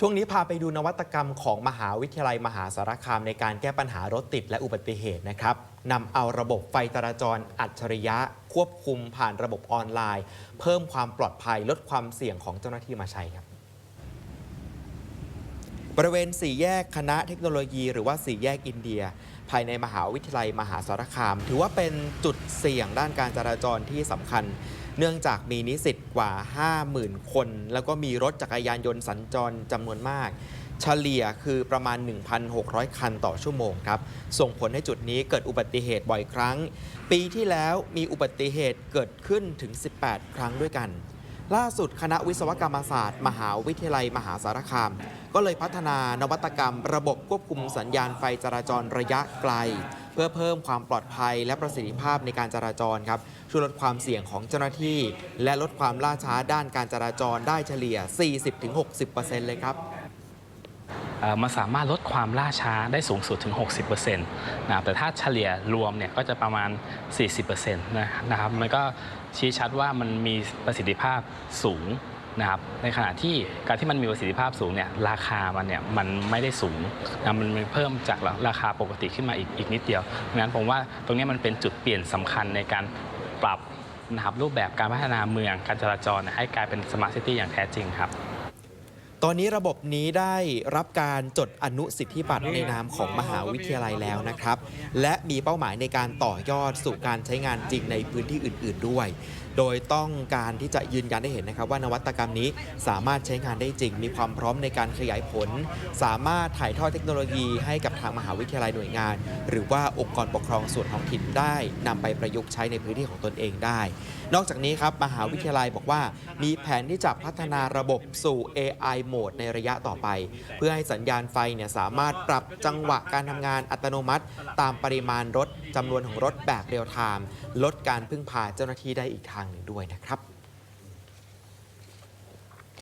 ช่วงนี้พาไปดูนวัตกรรมของมหาวิทยาลัยมหาสารคามในการแก้ปัญหารถติดและอุบัติเหตุนะครับนำเอาระบบไฟจราจรอัจฉริยะควบคุมผ่านระบบออนไลน์เพิ่มความปลอดภัยลดความเสี่ยงของเจ้าหน้าที่มาใช้ครับบริเวณสี่แยกคณะเทคโนโลยีหรือว่าสี่แยกอินเดียภายในมหาวิทยาลัยมหาสารคามถือว่าเป็นจุดเสี่ยงด้านการจราจรที่สำคัญเนื่องจากมีนิสิตกว่า 50,000 คนแล้วก็มีรถจักรยานยนต์สัญจรจำนวนมากเฉลี่ยคือประมาณ 1,600 คันต่อชั่วโมงครับส่งผลให้จุดนี้เกิดอุบัติเหตุบ่อยครั้งปีที่แล้วมีอุบัติเหตุเกิดขึ้นถึง 18 ครั้งด้วยกันล่าสุดคณะวิศวกรรมศาสตร์มหาวิทยาลัยมหาสารคามก็เลยพัฒนานวัตกรรมระบบควบคุมสัญญาณไฟจราจรระยะไกลเพื่อเพิ่มความปลอดภัยและประสิทธิภาพในการจราจรครับช่วยลดความเสี่ยงของเจ้าหน้าที่และลดความล่าช้าด้านการจราจรได้เฉลี่ย 40-60% เลยครับมันสามารถลดความล่าช้าได้สูงสุดถึง 60% นะครับแต่ถ้าเฉลี่ยรวมเนี่ยก็จะประมาณ 40% นะครับมันก็ชี้ชัดว่ามันมีประสิทธิภาพสูงนะครับในขณะที่การที่มันมีประสิทธิภาพสูงเนี่ยราคามันเนี่ยมันไม่ได้สูงนะมันเพิ่มจากราคาปกติขึ้นมาอีกนิดเดียวดังนั้นผมว่าตรงนี้มันเป็นจุดเปลี่ยนสำคัญในการปรับนะครับรูปแบบการพัฒนาเมืองการจราจรให้กลายเป็นสมาร์ทซิตี้อย่างแท้จริงครับตอนนี้ระบบนี้ได้รับการจดอนุสิทธิบัตรในนามของมหาวิทยาลัยแล้วนะครับและมีเป้าหมายในการต่อยอดสู่การใช้งานจริงในพื้นที่อื่นๆด้วยโดยต้องการที่จะยืนยันได้เห็นนะครับว่านวัตกรรมนี้สามารถใช้งานได้จริงมีความพร้อมในการขยายผลสามารถถ่ายทอดเทคโนโลยีให้กับทางมหาวิทยาลัยหน่วยงานหรือว่าองค์กรปกครองส่วนท้องถิ่นได้นำไปประยุกต์ใช้ในพื้นที่ของตนเองได้นอกจากนี้ครับมหาวิทยาลัยบอกว่ามีแผนที่จะพัฒนาระบบสู่ AI โหมดในระยะต่อไปเพื่อให้สัญญาณไฟเนี่ยสามารถปรับจังหวะการทำงานอัตโนมัติตามปริมาณรถจำนวนของรถแบบเรียลไทม์ลดการพึ่งพาเจ้าหน้าที่ได้อีกทางหนึ่งด้วยนะครับ